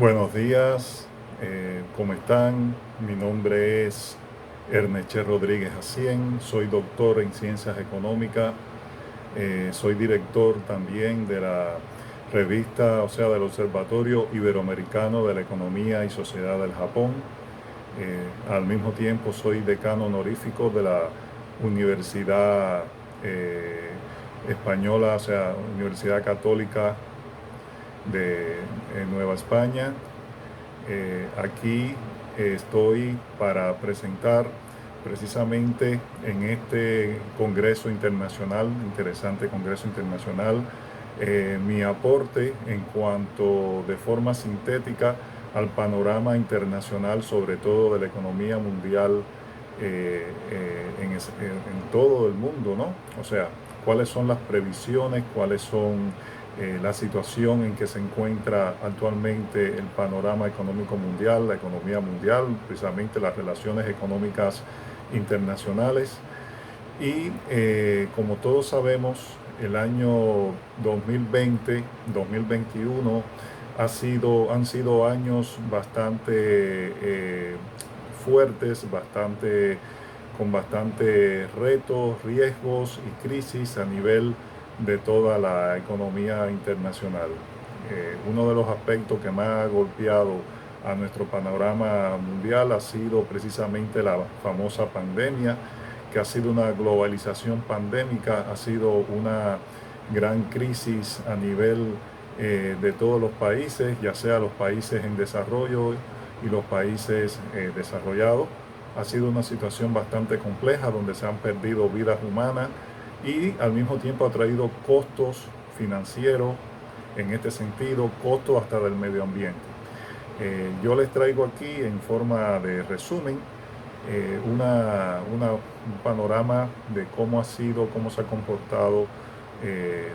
Buenos días, ¿cómo están? Mi nombre es Ernesto Rodríguez Acien, soy doctor en Ciencias Económicas, soy director también de la revista, o sea, del Observatorio Iberoamericano de la Economía y Sociedad del Japón. Al mismo tiempo soy decano honorífico de la Universidad eh, Española, o sea, Universidad Católica de Nueva España. Aquí estoy para presentar precisamente en este Congreso Internacional, interesante Congreso Internacional, mi aporte en cuanto de forma sintética al panorama internacional, sobre todo de la economía mundial en todo el mundo, ¿no? O sea, cuáles son las previsiones, cuáles son la situación en que se encuentra actualmente el panorama económico mundial, la economía mundial, precisamente las relaciones económicas internacionales. Y como todos sabemos, el año 2020-2021 han sido años bastante fuertes, con bastante retos, riesgos y crisis a nivel de toda la economía internacional. Uno de los aspectos que más ha golpeado a nuestro panorama mundial ha sido precisamente la famosa pandemia, que ha sido una globalización pandémica, ha sido una gran crisis a nivel de todos los países, ya sea los países en desarrollo y los países desarrollados. Ha sido una situación bastante compleja donde se han perdido vidas humanas y al mismo tiempo ha traído costos financieros en este sentido, costos hasta del medio ambiente. Yo les traigo aquí en forma de resumen un panorama de cómo cómo se ha comportado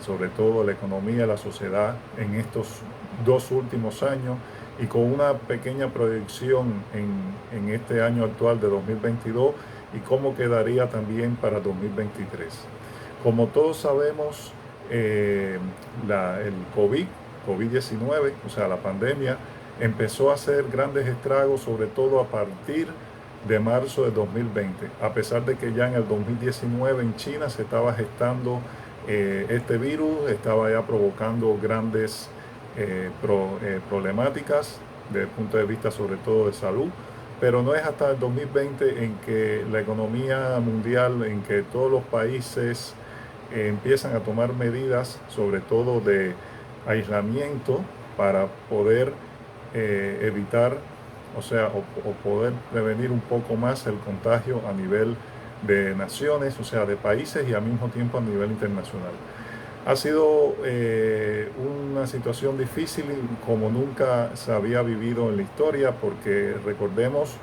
sobre todo la economía y la sociedad en estos 2 últimos años y con una pequeña proyección en este año actual de 2022 y cómo quedaría también para 2023. Como todos sabemos, el COVID-19, o sea, la pandemia, empezó a hacer grandes estragos, sobre todo a partir de marzo de 2020, a pesar de que ya en el 2019 en China se estaba gestando este virus, estaba ya provocando grandes problemáticas desde el punto de vista sobre todo de salud, pero no es hasta el 2020 en que la economía mundial, en que todos los países empiezan a tomar medidas, sobre todo de aislamiento, para poder evitar, o sea, o poder prevenir un poco más el contagio a nivel de naciones, o sea, de países y al mismo tiempo a nivel internacional. Ha sido una situación difícil como nunca se había vivido en la historia, porque recordemos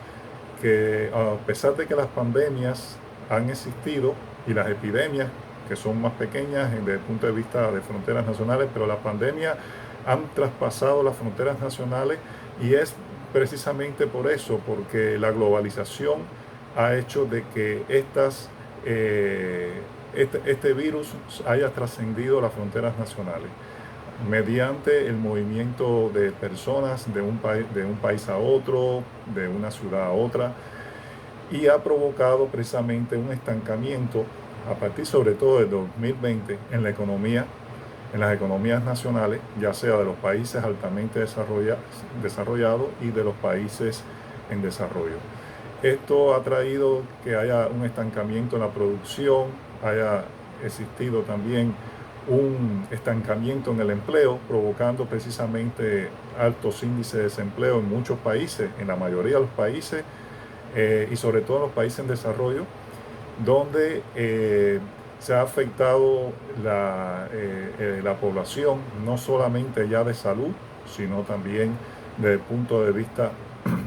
que a pesar de que las pandemias han existido y las epidemias, que son más pequeñas desde el punto de vista de fronteras nacionales, pero las pandemias han traspasado las fronteras nacionales y es precisamente por eso, porque la globalización ha hecho de que este virus haya trascendido las fronteras nacionales mediante el movimiento de personas de un país a otro, de una ciudad a otra, y ha provocado precisamente un estancamiento a partir sobre todo del 2020 en la economía, en las economías nacionales, ya sea de los países altamente desarrollados y de los países en desarrollo. Esto ha traído que haya un estancamiento en la producción, haya existido también un estancamiento en el empleo, provocando precisamente altos índices de desempleo en muchos países, en la mayoría de los países, y sobre todo en los países en desarrollo, donde se ha afectado la población, no solamente ya de salud, sino también desde el punto de vista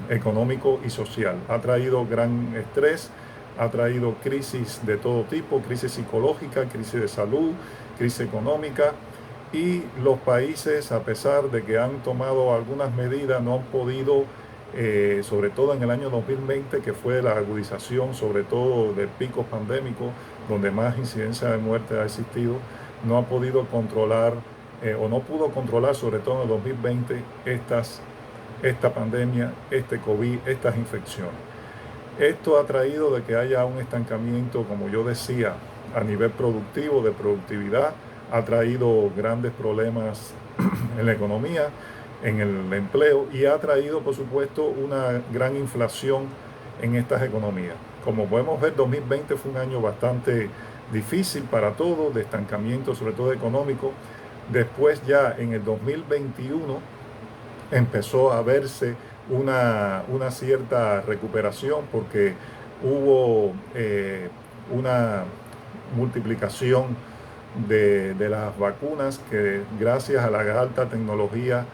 económico y social. Ha traído gran estrés, ha traído crisis de todo tipo, crisis psicológica, crisis de salud, crisis económica, y los países, a pesar de que han tomado algunas medidas, no han podido, sobre todo en el año 2020, que fue la agudización sobre todo de picos pandémicos, donde más incidencia de muerte ha existido, no ha podido controlar o no pudo controlar, sobre todo en el 2020, esta pandemia, este COVID, estas infecciones. Esto ha traído de que haya un estancamiento, como yo decía, a nivel productivo, de productividad, ha traído grandes problemas en la economía, en el empleo y ha traído, por supuesto, una gran inflación en estas economías. Como podemos ver, 2020 fue un año bastante difícil para todos, de estancamiento, sobre todo económico. Después ya en el 2021 empezó a verse una cierta recuperación porque hubo una multiplicación de las vacunas que gracias a la alta tecnología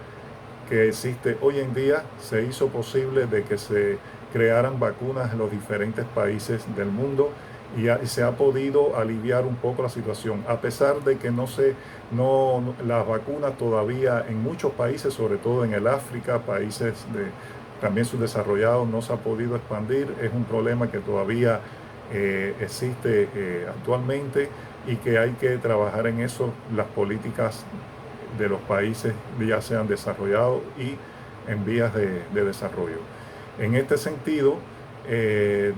que existe hoy en día se hizo posible de que se crearan vacunas en los diferentes países del mundo y se ha podido aliviar un poco la situación, a pesar de que las vacunas todavía en muchos países, sobre todo en el África, países también subdesarrollados, no se ha podido expandir. Es un problema que todavía existe actualmente y que hay que trabajar en eso, las políticas de los países ya sean desarrollados y en vías de desarrollo. En este sentido,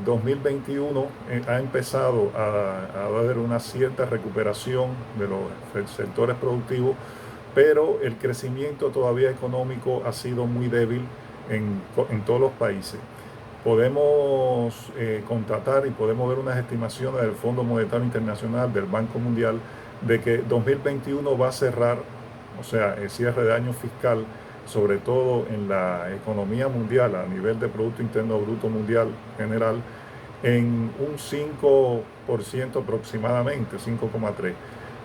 2021 ha empezado a haber una cierta recuperación de los sectores productivos, pero el crecimiento todavía económico ha sido muy débil en todos los países. Podemos constatar y podemos ver unas estimaciones del Fondo Monetario Internacional, del Banco Mundial, de que 2021 va a cerrar, o sea, el cierre de año fiscal, sobre todo en la economía mundial, a nivel de Producto Interno Bruto Mundial general, en un 5% aproximadamente, 5,3%.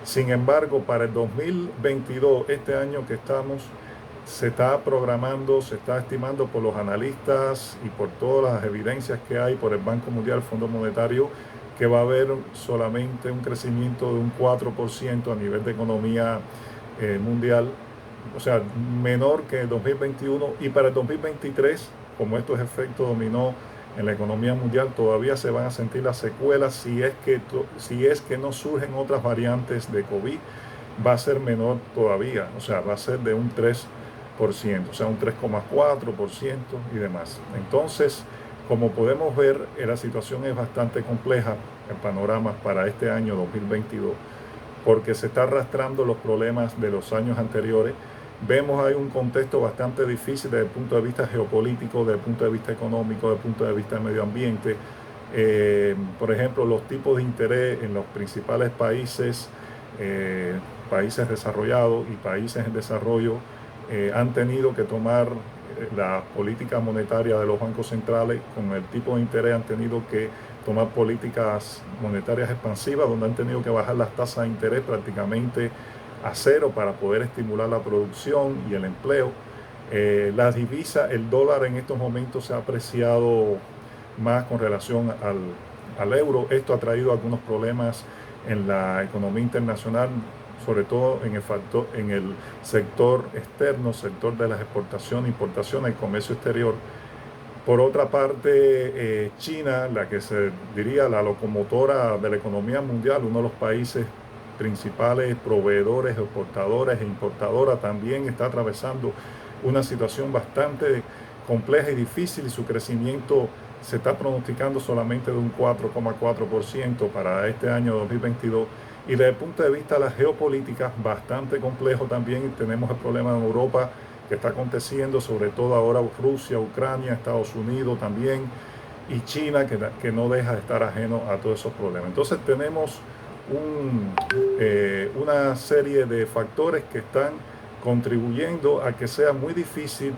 Sin embargo, para el 2022, este año que estamos, se está programando, se está estimando por los analistas y por todas las evidencias que hay por el Banco Mundial, Fondo Monetario, que va a haber solamente un crecimiento de un 4% a nivel de economía mundial, o sea, menor que el 2021, y para el 2023, como estos efectos dominó en la economía mundial, todavía se van a sentir las secuelas si es que no surgen otras variantes de COVID, va a ser menor todavía, o sea, va a ser de un 3%, o sea, un 3,4% y demás. Entonces, como podemos ver, la situación es bastante compleja, el panorama para este año 2022, porque se está arrastrando los problemas de los años anteriores. Vemos ahí un contexto bastante difícil desde el punto de vista geopolítico, desde el punto de vista económico, desde el punto de vista del medio ambiente. Por ejemplo, los tipos de interés en los principales países, países desarrollados y países en desarrollo, han tenido que tomar la política monetaria de los bancos centrales. Con el tipo de interés han tenido que tomar políticas monetarias expansivas, donde han tenido que bajar las tasas de interés prácticamente a cero para poder estimular la producción y el empleo. La divisa, el dólar en estos momentos se ha apreciado más con relación al euro. Esto ha traído algunos problemas en la economía internacional, sobre todo en el sector externo, sector de las exportaciones, importaciones, el comercio exterior. Por otra parte, China, la que se diría la locomotora de la economía mundial, uno de los países principales proveedores, exportadores e importadoras, también está atravesando una situación bastante compleja y difícil, y su crecimiento se está pronosticando solamente de un 4,4% para este año 2022. Y desde el punto de vista de las geopolíticas, bastante complejo también. Tenemos el problema en Europa que está aconteciendo, sobre todo ahora Rusia, Ucrania, Estados Unidos también, y China, que no deja de estar ajeno a todos esos problemas. Entonces tenemos una serie de factores que están contribuyendo a que sea muy difícil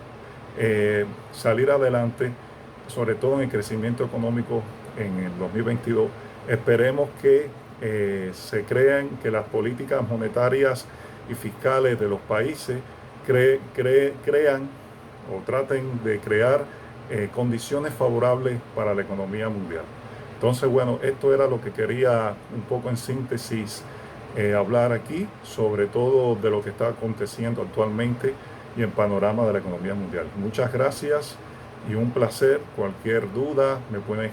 salir adelante, sobre todo en el crecimiento económico en el 2022. Esperemos que se crean, que las políticas monetarias y fiscales de los países crean o traten de crear condiciones favorables para la economía mundial. Entonces, bueno, esto era lo que quería un poco en síntesis hablar aquí, sobre todo de lo que está aconteciendo actualmente y el panorama de la economía mundial. Muchas gracias y un placer. Cualquier duda me pueden